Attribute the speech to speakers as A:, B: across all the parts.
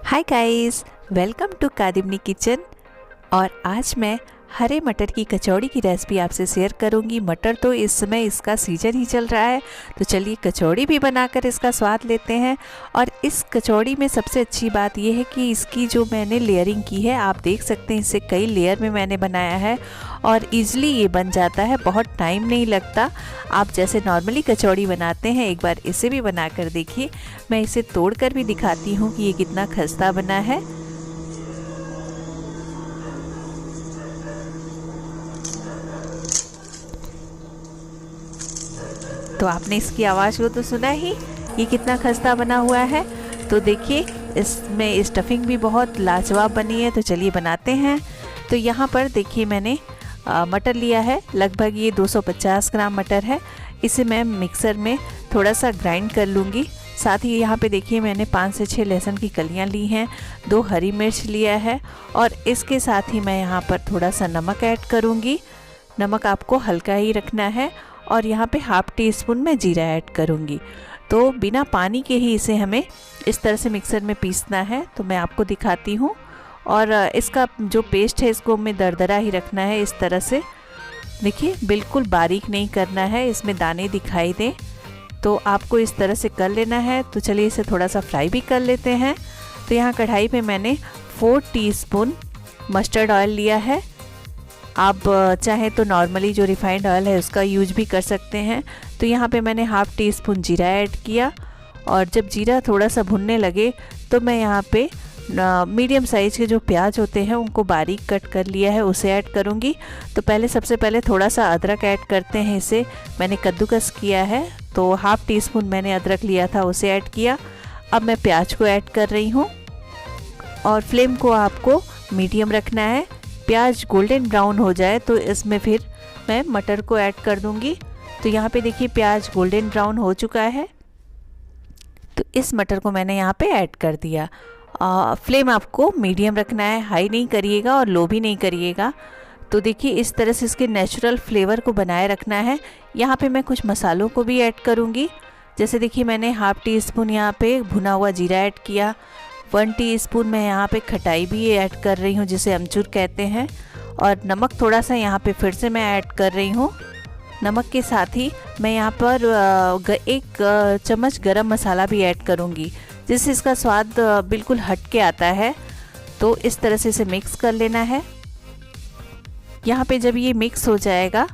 A: Hi guys, welcome to Kadimani kitchen. और आज मैं हरे मटर की कचौड़ी की रेसिपी आपसे शेयर करूंगी। मटर तो इस समय इसका सीजन ही चल रहा है, तो चलिए कचौड़ी भी बनाकर इसका स्वाद लेते हैं। और इस कचौड़ी में सबसे अच्छी बात यह है कि इसकी जो मैंने लेयरिंग की है, आप देख सकते हैं इसे कई लेयर में मैंने बनाया है और ईज़िली ये बन जाता है, बहुत टाइम नहीं लगता। आप जैसे नॉर्मली कचौड़ी बनाते हैं, एक बार इसे भी बना कर देखिए। मैं इसे तोड़कर भी दिखाती हूँ कि ये कितना खस्ता बना है। तो आपने इसकी आवाज़ को तो सुना ही, ये कितना खस्ता बना हुआ है। तो देखिए इसमें स्टफिंग भी बहुत लाजवाब बनी है। तो चलिए बनाते हैं। तो यहाँ पर देखिए मैंने मटर लिया है, लगभग ये 250 ग्राम मटर है। इसे मैं मिक्सर में थोड़ा सा ग्राइंड कर लूँगी। साथ ही यहाँ पे देखिए मैंने 5 से 6 लहसुन की कलियाँ ली हैं, 2 हरी मिर्च लिया है और इसके साथ ही मैं यहाँ पर थोड़ा सा नमक ऐड करूँगी। नमक आपको हल्का ही रखना है। और यहाँ पे हाफ टी स्पून मैं जीरा ऐड करूँगी। तो बिना पानी के ही इसे हमें इस तरह से मिक्सर में पीसना है। तो मैं आपको दिखाती हूँ। और इसका जो पेस्ट है इसको हमें दरदरा ही रखना है। इस तरह से देखिए, बिल्कुल बारीक नहीं करना है, इसमें दाने दिखाई दें तो आपको इस तरह से कर लेना है। तो चलिए इसे थोड़ा सा फ्राई भी कर लेते हैं। तो यहाँ कढ़ाई पे मैंने 4 टीस्पून मस्टर्ड ऑयल लिया है। आप चाहे तो नॉर्मली जो रिफाइंड ऑयल है उसका यूज भी कर सकते हैं। तो यहाँ पे मैंने हाफ टी स्पून जीरा ऐड किया और जब जीरा थोड़ा सा भुनने लगे तो मैं यहाँ पे मीडियम साइज़ के जो प्याज होते हैं उनको बारीक कट कर लिया है, उसे ऐड करूँगी। तो सबसे पहले थोड़ा सा अदरक ऐड करते हैं। इसे मैंने कद्दूकस किया है, तो हाफ टी स्पून मैंने अदरक लिया था, उसे ऐड किया। अब मैं प्याज को ऐड कर रही हूँ और फ्लेम को आपको मीडियम रखना है। प्याज गोल्डन ब्राउन हो जाए तो इसमें फिर मैं मटर को ऐड कर दूंगी। तो यहाँ पे देखिए प्याज गोल्डन ब्राउन हो चुका है, तो इस मटर को मैंने यहाँ पे ऐड कर दिया। फ्लेम आपको मीडियम रखना है, हाई नहीं करिएगा और लो भी नहीं करिएगा। तो देखिए इस तरह से इसके नेचुरल फ्लेवर को बनाए रखना है। यहाँ पे मैं कुछ मसालों को भी ऐड करूँगी। जैसे देखिए मैंने हाफ टी स्पून यहाँ पे भुना हुआ जीरा ऐड किया, 1 टीस्पून मैं यहाँ पे खटाई भी ऐड कर रही हूँ, जिसे अमचूर कहते हैं। और नमक थोड़ा सा यहाँ पे फिर से मैं ऐड कर रही हूँ। नमक के साथ ही मैं यहाँ पर 1 चम्मच गरम मसाला भी ऐड करूँगी, जिससे इसका स्वाद बिल्कुल हट के आता है। तो इस तरह से इसे मिक्स कर लेना है। यहाँ पे जब ये मिक्स हो जाएगा,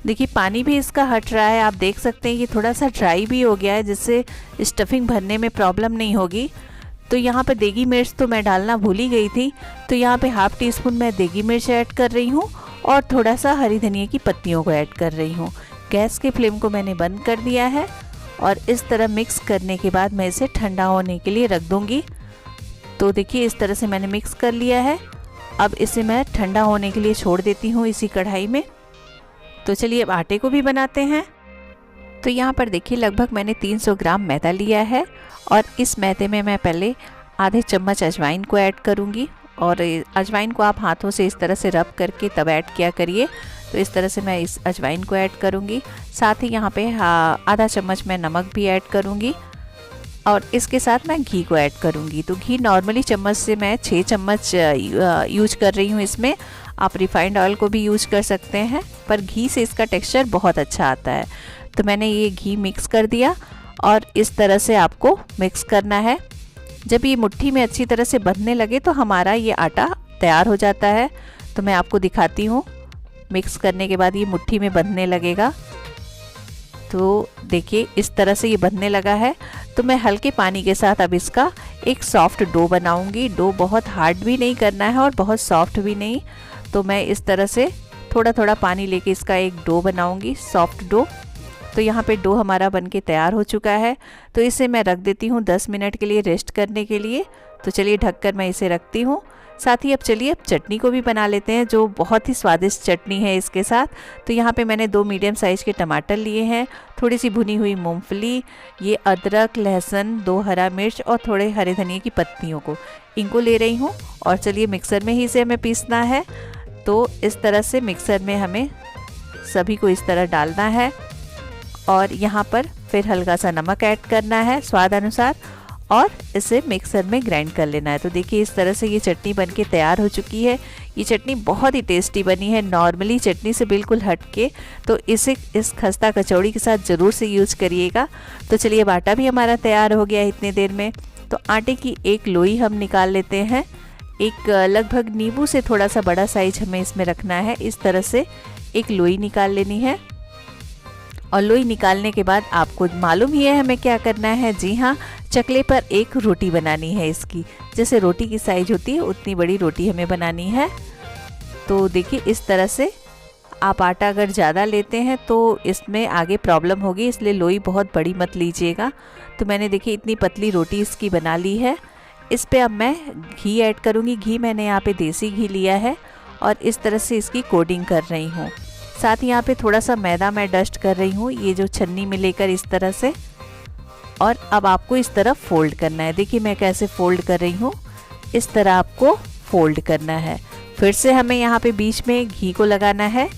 A: देखिए पानी भी इसका हट रहा है, आप देख सकते हैं ये थोड़ा सा ड्राई भी हो गया है, जिससे स्टफिंग भरने में प्रॉब्लम नहीं होगी। तो यहाँ पे देगी मिर्च तो मैं डालना भूल ही गई थी, तो यहाँ पे हाफ टी स्पून मैं देगी मिर्च ऐड कर रही हूँ और थोड़ा सा हरी धनिया की पत्तियों को ऐड कर रही हूँ। गैस के फ्लेम को मैंने बंद कर दिया है और इस तरह मिक्स करने के बाद मैं इसे ठंडा होने के लिए रख दूँगी। तो देखिए इस तरह से मैंने मिक्स कर लिया है। अब इसे मैं ठंडा होने के लिए छोड़ देती हूँ इसी कढ़ाई में। तो चलिए अब आटे को भी बनाते हैं। तो यहाँ पर देखिए लगभग मैंने 300 ग्राम मैदा लिया है और इस मैदे में मैं पहले आधे चम्मच अजवाइन को ऐड करूँगी। और अजवाइन को आप हाथों से इस तरह से रब करके तब ऐड किया करिए। तो इस तरह से मैं इस अजवाइन को ऐड करूँगी। साथ ही यहाँ पे आधा चम्मच मैं नमक भी ऐड करूँगी और इसके साथ मैं घी को ऐड करूँगी। तो घी नॉर्मली चम्मच से मैं 6 चम्मच यूज कर रही हूँ इसमें। आप रिफाइंड ऑयल को भी यूज कर सकते हैं, पर घी से इसका टेक्सचर बहुत अच्छा आता है। तो मैंने ये घी मिक्स कर दिया और इस तरह से आपको मिक्स करना है। जब ये मुट्ठी में अच्छी तरह से बंधने लगे तो हमारा ये आटा तैयार हो जाता है। तो मैं आपको दिखाती हूँ, मिक्स करने के बाद ये मुट्ठी में बंधने लगेगा। तो देखिए इस तरह से ये बंधने लगा है। तो मैं हल्के पानी के साथ अब इसका एक सॉफ्ट डो बनाऊंगी। डो बहुत हार्ड भी नहीं करना है और बहुत सॉफ्ट भी नहीं। तो मैं इस तरह से थोड़ा थोड़ा पानी लेके इसका एक डो बनाऊंगी, सॉफ्ट डो। तो यहाँ पे डो हमारा बनके तैयार हो चुका है। तो इसे मैं रख देती हूँ 10 मिनट के लिए रेस्ट करने के लिए। तो चलिए ढककर मैं इसे रखती हूँ। साथ ही अब चलिए अब चटनी को भी बना लेते हैं, जो बहुत ही स्वादिष्ट चटनी है इसके साथ। तो यहाँ पे मैंने 2 मीडियम साइज़ के टमाटर लिए हैं, थोड़ी सी भुनी हुई मूंगफली, ये अदरक, लहसुन, 2 हरा मिर्च और थोड़े हरे धनिया की पत्तियों को, इनको ले रही हूँ। और चलिए मिक्सर में ही इसे हमें पीसना है। तो इस तरह से मिक्सर में हमें सभी को इस तरह डालना है और यहाँ पर फिर हल्का सा नमक ऐड करना है स्वाद अनुसार और इसे मिक्सर में ग्राइंड कर लेना है। तो देखिए इस तरह से ये चटनी बनके तैयार हो चुकी है। ये चटनी बहुत ही टेस्टी बनी है, नॉर्मली चटनी से बिल्कुल हट के। तो इसे इस खस्ता कचौड़ी के साथ ज़रूर से यूज़ करिएगा। तो चलिए अब आटा भी हमारा तैयार हो गया है इतने देर में। तो आटे की एक लोई हम निकाल लेते हैं। एक लगभग नींबू से थोड़ा सा बड़ा साइज हमें इसमें रखना है। इस तरह से एक लोई निकाल लेनी है। और लोई निकालने के बाद आपको मालूम ही है हमें क्या करना है। जी हाँ, चकले पर एक रोटी बनानी है इसकी। जैसे रोटी की साइज होती है उतनी बड़ी रोटी हमें बनानी है। तो देखिए इस तरह से आप आटा अगर ज़्यादा लेते हैं तो इसमें आगे प्रॉब्लम होगी, इसलिए लोई बहुत बड़ी मत लीजिएगा। तो मैंने देखिए इतनी पतली रोटी इसकी बना ली है। इस पे अब मैं घी ऐड करूँगी। घी मैंने यहाँ पे देसी घी लिया है और इस तरह से इसकी कोटिंग कर रही हूँ। साथ ही यहाँ पे थोड़ा सा मैदा मैं डस्ट कर रही हूँ, ये जो छन्नी में लेकर इस तरह से। और अब आपको इस तरह फोल्ड करना है। देखिए मैं कैसे फोल्ड कर रही हूँ, इस तरह आपको फोल्ड करना है। फिर से हमें यहाँ पे बीच में घी को लगाना है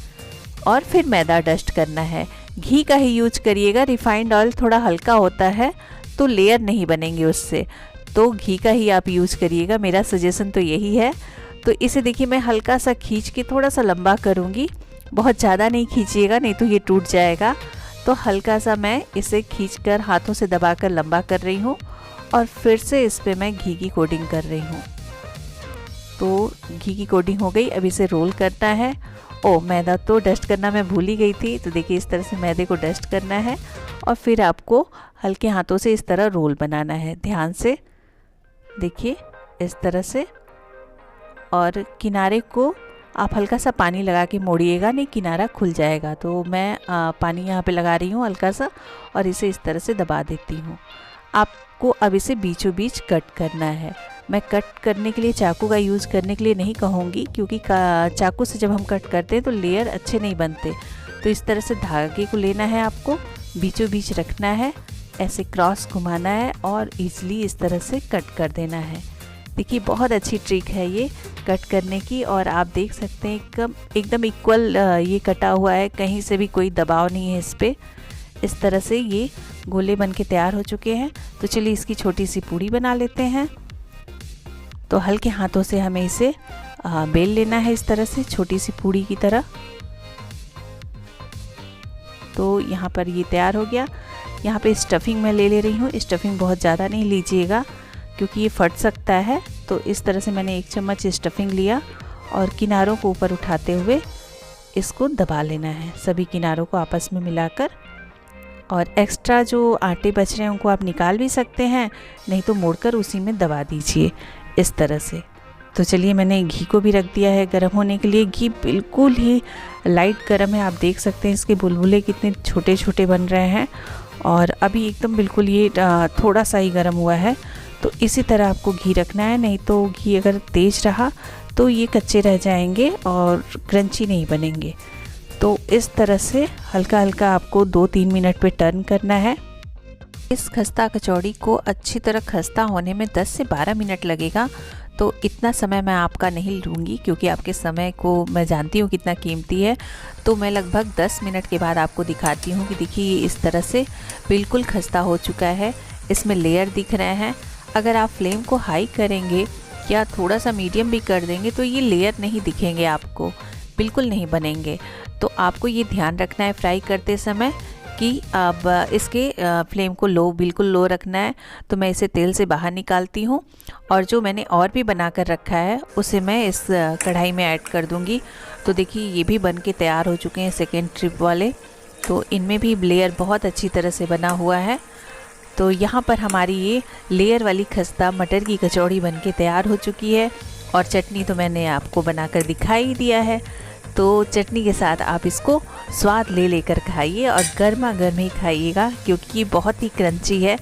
A: और फिर मैदा डस्ट करना है। घी का ही यूज करिएगा, रिफाइंड ऑयल थोड़ा हल्का होता है तो लेयर नहीं बनेंगे उससे। तो घी का ही आप यूज करिएगा, मेरा सजेशन तो यही है। तो इसे देखिए मैं हल्का सा खींच के थोड़ा सा लंबा करूँगी, बहुत ज़्यादा नहीं खींचिएगा नहीं तो ये टूट जाएगा। तो हल्का सा मैं इसे खींचकर हाथों से दबाकर लंबा कर रही हूँ और फिर से इस पे मैं घी की कोटिंग कर रही हूँ। तो घी की कोटिंग हो गई, अब इसे रोल करना है। ओ मैदा तो डस्ट करना मैं भूल ही गई थी। तो देखिए इस तरह से मैदे को डस्ट करना है और फिर आपको हल्के हाथों से इस तरह रोल बनाना है। ध्यान से देखिए इस तरह से। और किनारे को आप हल्का सा पानी लगा के मोड़िएगा, नहीं किनारा खुल जाएगा। तो मैं पानी यहाँ पे लगा रही हूँ हल्का सा और इसे इस तरह से दबा देती हूँ। आपको अब इसे बीचों बीच कट करना है। मैं कट करने के लिए चाकू का यूज़ करने के लिए नहीं कहूँगी, क्योंकि चाकू से जब हम कट करते हैं तो लेयर अच्छे नहीं बनते। तो इस तरह से धागे को लेना है, आपको बीचों बीच रखना है, ऐसे क्रॉस घुमाना है और ईज़िली इस तरह से कट कर देना है। देखिए बहुत अच्छी ट्रिक है ये कट करने की। और आप देख सकते हैं एकदम इक्वल ये कटा हुआ है, कहीं से भी कोई दबाव नहीं है इस पर। इस तरह से ये गोले बन के तैयार हो चुके हैं। तो चलिए इसकी छोटी सी पूड़ी बना लेते हैं। तो हल्के हाथों से हमें इसे बेल लेना है इस तरह से, छोटी सी पूड़ी की तरह। तो यहाँ पर ये तैयार हो गया। यहाँ पे स्टफिंग मैं ले रही हूँ। स्टफिंग बहुत ज़्यादा नहीं लीजिएगा क्योंकि ये फट सकता है। तो इस तरह से मैंने 1 चम्मच स्टफिंग लिया और किनारों को ऊपर उठाते हुए इसको दबा लेना है, सभी किनारों को आपस में मिलाकर। और एक्स्ट्रा जो आटे बच रहे हैं उनको आप निकाल भी सकते हैं, नहीं तो मोड़कर उसी में दबा दीजिए इस तरह से। तो चलिए मैंने घी को भी रख दिया है गर्म होने के लिए। घी बिल्कुल ही लाइट गर्म है, आप देख सकते हैं इसके बुलबुले कितने छोटे छोटे बन रहे हैं। और अभी एकदम बिल्कुल ये थोड़ा सा ही गर्म हुआ है। तो इसी तरह आपको घी रखना है, नहीं तो घी अगर तेज़ रहा तो ये कच्चे रह जाएंगे और क्रंची नहीं बनेंगे। तो इस तरह से हल्का हल्का आपको 2-3 मिनट पे टर्न करना है। इस खस्ता कचौड़ी को अच्छी तरह खस्ता होने में 10 से 12 मिनट लगेगा। तो इतना समय मैं आपका नहीं लूँगी क्योंकि आपके समय को मैं जानती हूँ कितना कीमती है। तो मैं लगभग 10 मिनट के बाद आपको दिखाती हूँ कि देखिए ये इस तरह से बिल्कुल खस्ता हो चुका है। इसमें लेयर दिख रहे हैं। अगर आप फ्लेम को हाई करेंगे या थोड़ा सा मीडियम भी कर देंगे तो ये लेयर नहीं दिखेंगे आपको, बिल्कुल नहीं बनेंगे। तो आपको ये ध्यान रखना है फ्राई करते समय कि अब इसके फ्लेम को बिल्कुल लो रखना है। तो मैं इसे तेल से बाहर निकालती हूँ और जो मैंने और भी बना कर रखा है उसे मैं इस कढ़ाई में ऐड कर दूँगी। तो देखिए ये भी बन के तैयार हो चुके हैं सेकेंड ट्रिप वाले। तो इनमें भी लेयर बहुत अच्छी तरह से बना हुआ है। तो यहाँ पर हमारी ये लेयर वाली खस्ता मटर की कचौड़ी बन के तैयार हो चुकी है। और चटनी तो मैंने आपको बनाकर दिखाई ही दिया है। तो चटनी के साथ आप इसको स्वाद लेकर खाइए और गर्मा गर्म ही खाइएगा क्योंकि ये बहुत ही क्रंची है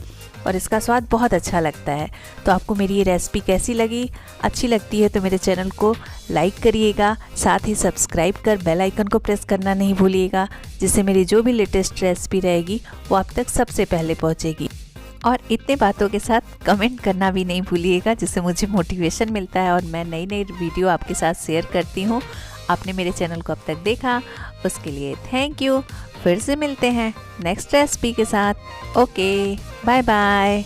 A: और इसका स्वाद बहुत अच्छा लगता है। तो आपको मेरी ये रेसिपी कैसी लगी? अच्छी लगती है तो मेरे चैनल को लाइक करिएगा, साथ ही सब्सक्राइब कर बेल आइकन को प्रेस करना नहीं भूलिएगा, जिससे मेरी जो भी लेटेस्ट रेसिपी रहेगी वो आप तक सबसे पहले पहुंचेगी। और इतने बातों के साथ कमेंट करना भी नहीं भूलिएगा, जिससे मुझे मोटिवेशन मिलता है और मैं नई नई वीडियो आपके साथ शेयर करती हूँ। आपने मेरे चैनल को अब तक देखा उसके लिए थैंक यू। फिर से मिलते हैं नेक्स्ट रेसिपी के साथ। Okay, bye bye.